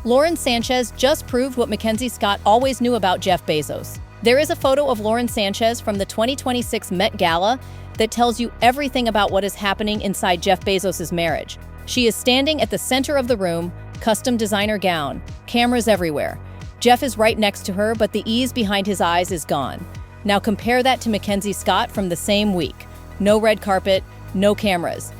Lauren Sanchez just proved what McKenzie Scott always knew about Jeff Bezos. There is a photo of Lauren Sanchez from the 2026 Met Gala that tells you everything about what is happening inside Jeff Bezos' marriage. She is standing at the center of the room, custom designer gown, cameras everywhere. Jeff is right next to her, but the ease behind his eyes is gone. Now compare that to McKenzie Scott from the same week. No red carpet, no cameras.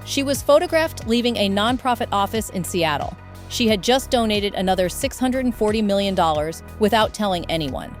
She was photographed leaving a nonprofit office in Seattle. She had just donated another $640 million without telling anyone.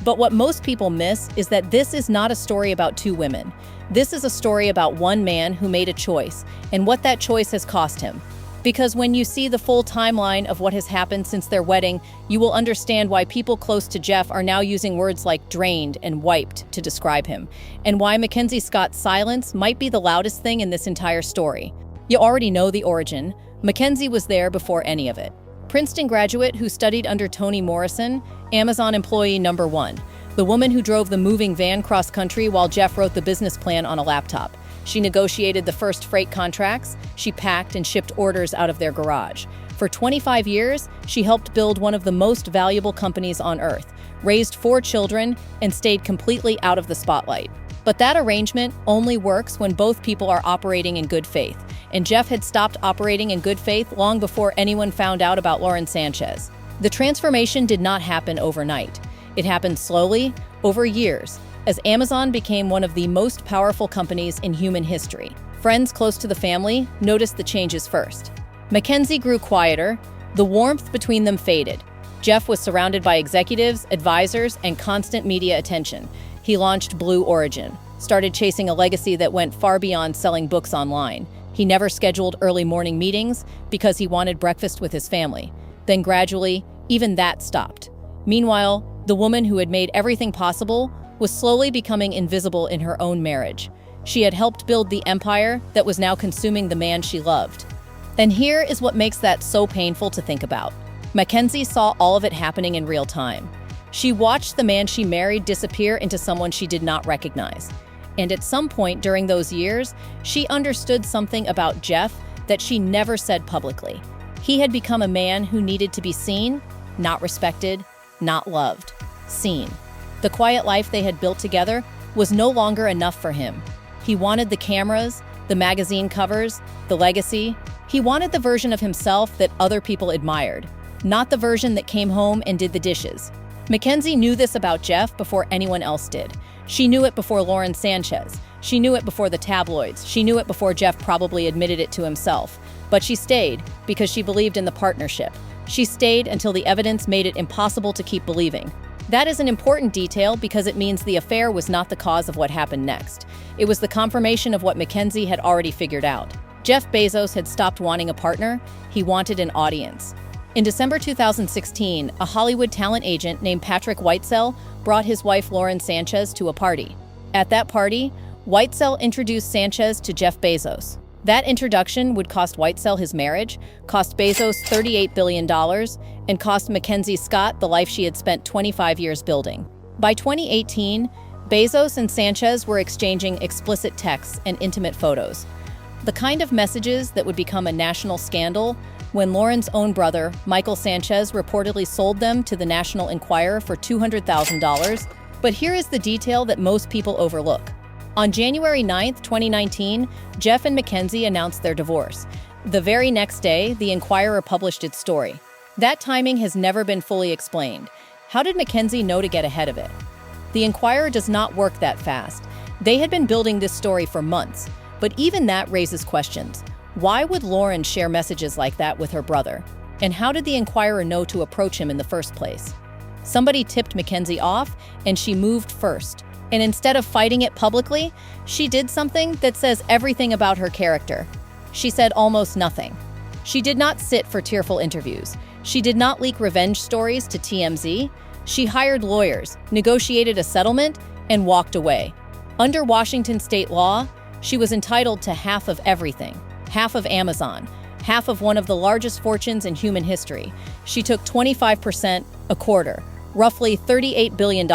But what most people miss is that this is not a story about two women. This is a story about one man who made a choice and what that choice has cost him. Because when you see the full timeline of what has happened since their wedding, you will understand why people close to Jeff are now using words like drained and wiped to describe him, and why McKenzie Scott's silence might be the loudest thing in this entire story. You already know the origin. McKenzie was there before any of it. Princeton graduate who studied under Toni Morrison, Amazon employee number one, the woman who drove the moving van cross-country while Jeff wrote the business plan on a laptop. She negotiated the first freight contracts, she packed and shipped orders out of their garage. For 25 years, she helped build one of the most valuable companies on earth, raised 4 children, and stayed completely out of the spotlight. But that arrangement only works when both people are operating in good faith, and Jeff had stopped operating in good faith long before anyone found out about Lauren Sanchez. The transformation did not happen overnight. It happened slowly, over years, as Amazon became one of the most powerful companies in human history. Friends close to the family noticed the changes first. McKenzie grew quieter, the warmth between them faded. Jeff was surrounded by executives, advisors, and constant media attention. He launched Blue Origin, started chasing a legacy that went far beyond selling books online. He never scheduled early morning meetings because he wanted breakfast with his family. Then gradually, even that stopped. Meanwhile, the woman who had made everything possible was slowly becoming invisible in her own marriage. She had helped build the empire that was now consuming the man she loved. And here is what makes that so painful to think about. McKenzie saw all of it happening in real time. She watched the man she married disappear into someone she did not recognize. And at some point during those years, she understood something about Jeff that she never said publicly. He had become a man who needed to be seen, not respected, not loved. Seen. The quiet life they had built together was no longer enough for him. He wanted the cameras, the magazine covers, the legacy. He wanted the version of himself that other people admired, not the version that came home and did the dishes. McKenzie knew this about Jeff before anyone else did. She knew it before Lauren Sanchez. She knew it before the tabloids. She knew it before Jeff probably admitted it to himself. But she stayed because she believed in the partnership. She stayed until the evidence made it impossible to keep believing. That is an important detail because it means the affair was not the cause of what happened next. It was the confirmation of what McKenzie had already figured out. Jeff Bezos had stopped wanting a partner, he wanted an audience. In December 2016, a Hollywood talent agent named Patrick Whitesell brought his wife Lauren Sanchez to a party. At that party, Whitesell introduced Sanchez to Jeff Bezos. That introduction would cost Whitesell his marriage, cost Bezos $38 billion, and cost McKenzie Scott the life she had spent 25 years building. By 2018, Bezos and Sanchez were exchanging explicit texts and intimate photos. The kind of messages that would become a national scandal when Lauren's own brother, Michael Sanchez, reportedly sold them to the National Enquirer for $200,000. But here is the detail that most people overlook. On January 9, 2019, Jeff and McKenzie announced their divorce. The very next day, the Enquirer published its story. That timing has never been fully explained. How did McKenzie know to get ahead of it? The Enquirer does not work that fast. They had been building this story for months, but even that raises questions. Why would Lauren share messages like that with her brother? And how did the Enquirer know to approach him in the first place? Somebody tipped McKenzie off, and she moved first. And instead of fighting it publicly, she did something that says everything about her character. She said almost nothing. She did not sit for tearful interviews. She did not leak revenge stories to TMZ. She hired lawyers, negotiated a settlement, and walked away. Under Washington state law, she was entitled to half of everything. Half of Amazon, half of one of the largest fortunes in human history. She took 25%, a quarter, roughly $38 billion.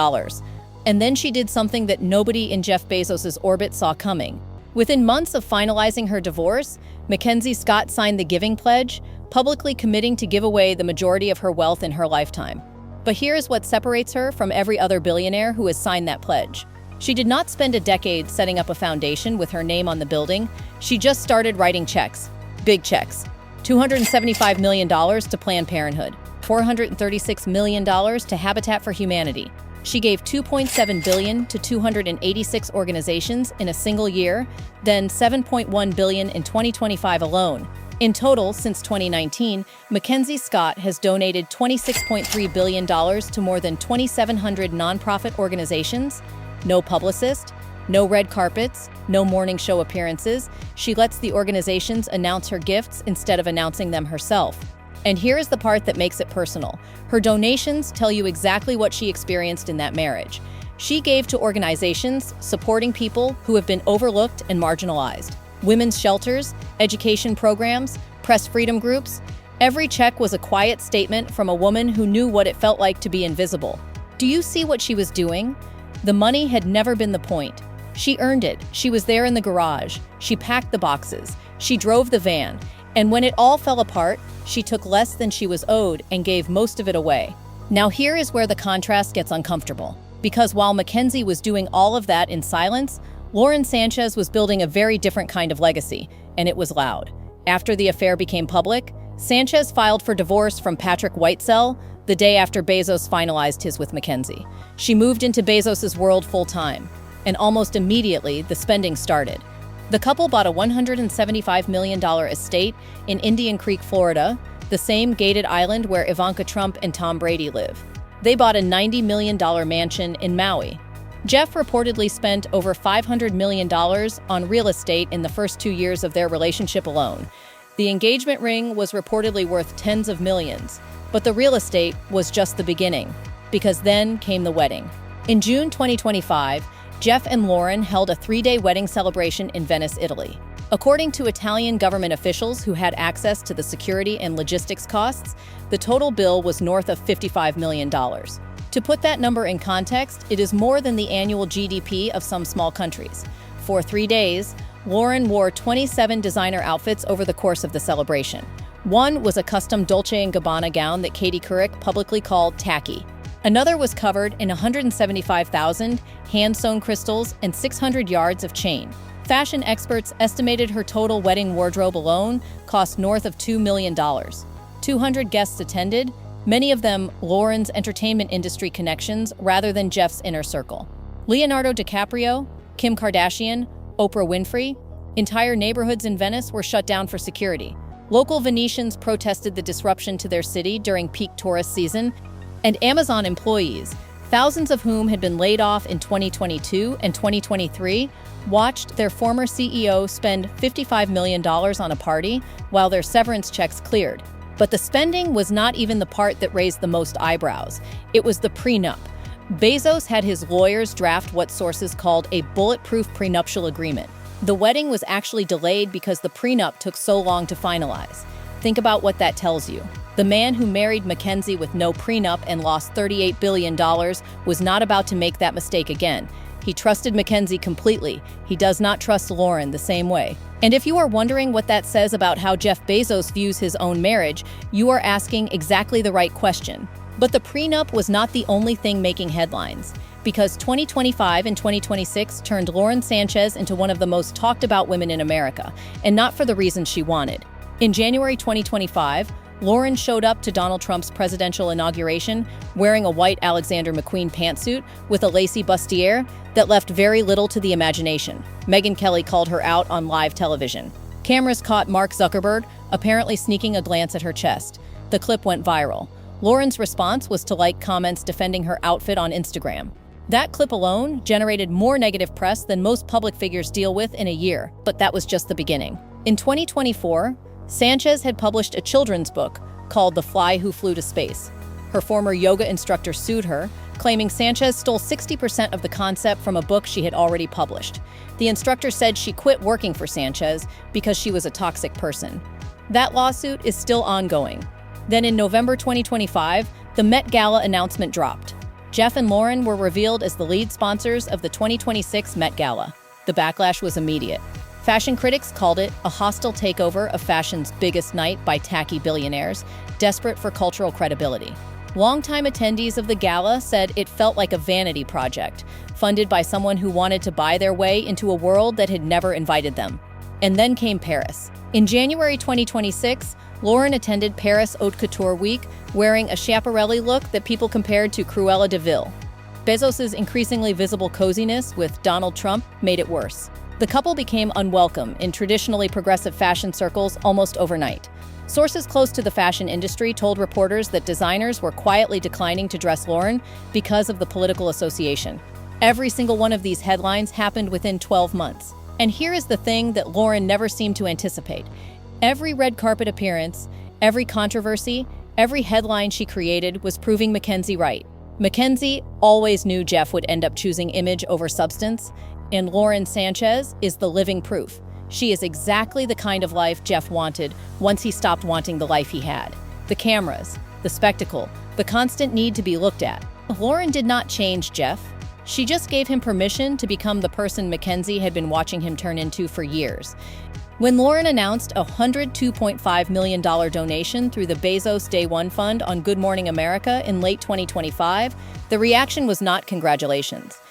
And then she did something that nobody in Jeff Bezos' orbit saw coming. Within months of finalizing her divorce, McKenzie Scott signed the Giving Pledge, publicly committing to give away the majority of her wealth in her lifetime. But here's what separates her from every other billionaire who has signed that pledge. She did not spend a decade setting up a foundation with her name on the building. She just started writing checks. Big checks. $275 million to Planned Parenthood. $436 million to Habitat for Humanity. She gave $2.7 billion to 286 organizations in a single year, then $7.1 billion in 2025 alone. In total, since 2019, McKenzie Scott has donated $26.3 billion to more than 2,700 nonprofit organizations. No publicist, no red carpets, no morning show appearances. She lets the organizations announce her gifts instead of announcing them herself. And here is the part that makes it personal. Her donations tell you exactly what she experienced in that marriage. She gave to organizations supporting people who have been overlooked and marginalized. Women's shelters, education programs, press freedom groups. Every check was a quiet statement from a woman who knew what it felt like to be invisible. Do you see what she was doing? The money had never been the point. She earned it. She was there in the garage. She packed the boxes. She drove the van. And when it all fell apart, she took less than she was owed and gave most of it away. Now here is where the contrast gets uncomfortable. Because while McKenzie was doing all of that in silence, Lauren Sanchez was building a very different kind of legacy, and it was loud. After the affair became public, Sanchez filed for divorce from Patrick Whitesell the day after Bezos finalized his with McKenzie. She moved into Bezos' world full-time, and almost immediately the spending started. The couple bought a $175 million estate in Indian Creek, Florida, the same gated island where Ivanka Trump and Tom Brady live. They bought a $90 million mansion in Maui. Jeff reportedly spent over $500 million on real estate in the first 2 years of their relationship alone. The engagement ring was reportedly worth tens of millions, but the real estate was just the beginning, because then came the wedding. In June 2025, Jeff and Lauren held a 3-day wedding celebration in Venice, Italy. According to Italian government officials who had access to the security and logistics costs, the total bill was north of $55 million. To put that number in context, it is more than the annual GDP of some small countries. For 3 days, Lauren wore 27 designer outfits over the course of the celebration. One was a custom Dolce & Gabbana gown that Katie Couric publicly called tacky. Another was covered in 175,000 hand-sewn crystals and 600 yards of chain. Fashion experts estimated her total wedding wardrobe alone cost north of $2 million. 200 guests attended, many of them Lauren's entertainment industry connections rather than Jeff's inner circle. Leonardo DiCaprio, Kim Kardashian, Oprah Winfrey. Entire neighborhoods in Venice were shut down for security. Local Venetians protested the disruption to their city during peak tourist season, and Amazon employees, thousands of whom had been laid off in 2022 and 2023, watched their former CEO spend $55 million on a party while their severance checks cleared. But the spending was not even the part that raised the most eyebrows. It was the prenup. Bezos had his lawyers draft what sources called a bulletproof prenuptial agreement. The wedding was actually delayed because the prenup took so long to finalize. Think about what that tells you. The man who married McKenzie with no prenup and lost $38 billion was not about to make that mistake again. He trusted McKenzie completely. He does not trust Lauren the same way. And if you are wondering what that says about how Jeff Bezos views his own marriage, you are asking exactly the right question. But the prenup was not the only thing making headlines, because 2025 and 2026 turned Lauren Sanchez into one of the most talked about women in America, and not for the reasons she wanted. In January 2025, Lauren showed up to Donald Trump's presidential inauguration wearing a white Alexander McQueen pantsuit with a lacy bustier that left very little to the imagination. Megyn Kelly called her out on live television. Cameras caught Mark Zuckerberg apparently sneaking a glance at her chest. The clip went viral. Lauren's response was to like comments defending her outfit on Instagram. That clip alone generated more negative press than most public figures deal with in a year, but that was just the beginning. In 2024, Sanchez had published a children's book called The Fly Who Flew to Space. Her former yoga instructor sued her, claiming Sanchez stole 60% of the concept from a book she had already published. The instructor said she quit working for Sanchez because she was a toxic person. That lawsuit is still ongoing. Then in November 2025, the Met Gala announcement dropped. Jeff and Lauren were revealed as the lead sponsors of the 2026 Met Gala. The backlash was immediate. Fashion critics called it a hostile takeover of fashion's biggest night by tacky billionaires, desperate for cultural credibility. Longtime attendees of the gala said it felt like a vanity project, funded by someone who wanted to buy their way into a world that had never invited them. And then came Paris. In January 2026, Lauren attended Paris Haute Couture Week wearing a Schiaparelli look that people compared to Cruella de Vil. Bezos' increasingly visible coziness with Donald Trump made it worse. The couple became unwelcome in traditionally progressive fashion circles almost overnight. Sources close to the fashion industry told reporters that designers were quietly declining to dress Lauren because of the political association. Every single one of these headlines happened within 12 months. And here is the thing that Lauren never seemed to anticipate. Every red carpet appearance, every controversy, every headline she created was proving McKenzie right. McKenzie always knew Jeff would end up choosing image over substance, and Lauren Sanchez is the living proof. She is exactly the kind of life Jeff wanted once he stopped wanting the life he had. The cameras, the spectacle, the constant need to be looked at. Lauren did not change Jeff. She just gave him permission to become the person McKenzie had been watching him turn into for years. When Lauren announced a $102.5 million donation through the Bezos Day One Fund on Good Morning America in late 2025, the reaction was not congratulations.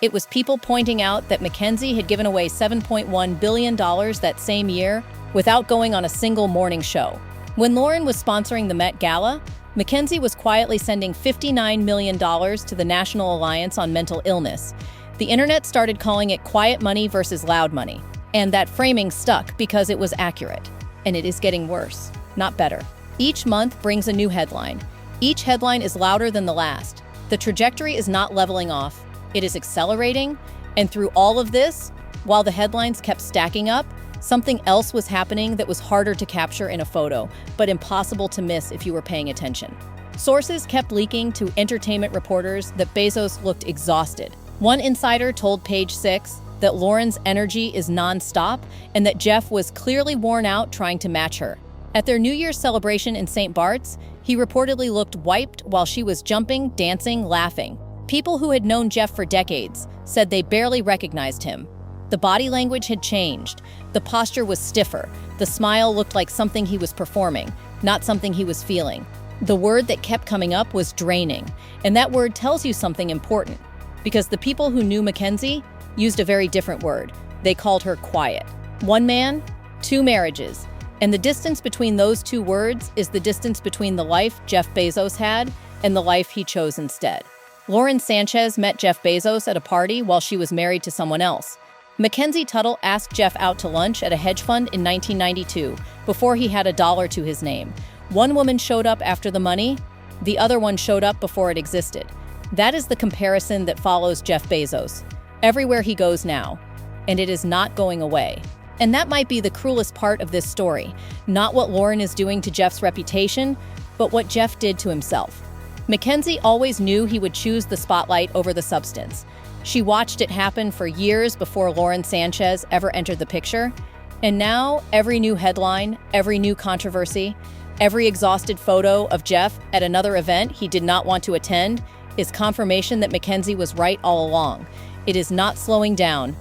It was people pointing out that McKenzie had given away $7.1 billion that same year without going on a single morning show. When Lauren was sponsoring the Met Gala, McKenzie was quietly sending $59 million to the National Alliance on Mental Illness. The internet started calling it quiet money versus loud money. And that framing stuck because it was accurate. And it is getting worse, not better. Each month brings a new headline. Each headline is louder than the last. The trajectory is not leveling off. It is accelerating. And through all of this, while the headlines kept stacking up, something else was happening that was harder to capture in a photo, but impossible to miss if you were paying attention. Sources kept leaking to entertainment reporters that Bezos looked exhausted. One insider told Page Six that Lauren's energy is non-stop and that Jeff was clearly worn out trying to match her. At their New Year's celebration in St. Bart's, he reportedly looked wiped while she was jumping, dancing, laughing. People who had known Jeff for decades said they barely recognized him. The body language had changed. The posture was stiffer. The smile looked like something he was performing, not something he was feeling. The word that kept coming up was draining. And that word tells you something important, because the people who knew McKenzie used a very different word. They called her quiet. One man, two marriages. And the distance between those two words is the distance between the life Jeff Bezos had and the life he chose instead. Lauren Sanchez met Jeff Bezos at a party while she was married to someone else. McKenzie Tuttle asked Jeff out to lunch at a hedge fund in 1992, before he had a dollar to his name. One woman showed up after the money, the other one showed up before it existed. That is the comparison that follows Jeff Bezos, everywhere he goes now, and it is not going away. And that might be the cruelest part of this story, not what Lauren is doing to Jeff's reputation, but what Jeff did to himself. McKenzie always knew he would choose the spotlight over the substance. She watched it happen for years before Lauren Sanchez ever entered the picture. And now, every new headline, every new controversy, every exhausted photo of Jeff at another event he did not want to attend is confirmation that McKenzie was right all along. It is not slowing down.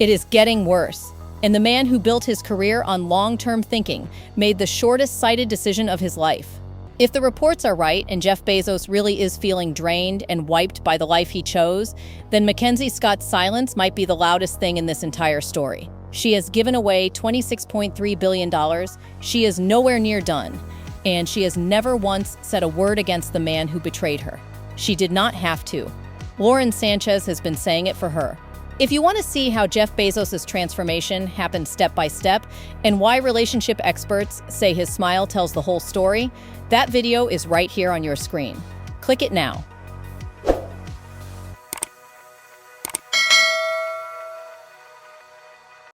It is getting worse. And the man who built his career on long-term thinking made the shortest-sighted decision of his life. If the reports are right and Jeff Bezos really is feeling drained and wiped by the life he chose, then Mackenzie Scott's silence might be the loudest thing in this entire story. She has given away $26.3 billion. She is nowhere near done. And she has never once said a word against the man who betrayed her. She did not have to. Lauren Sanchez has been saying it for her. If you want to see how Jeff Bezos' transformation happened step by step and why relationship experts say his smile tells the whole story, that video is right here on your screen. Click it now.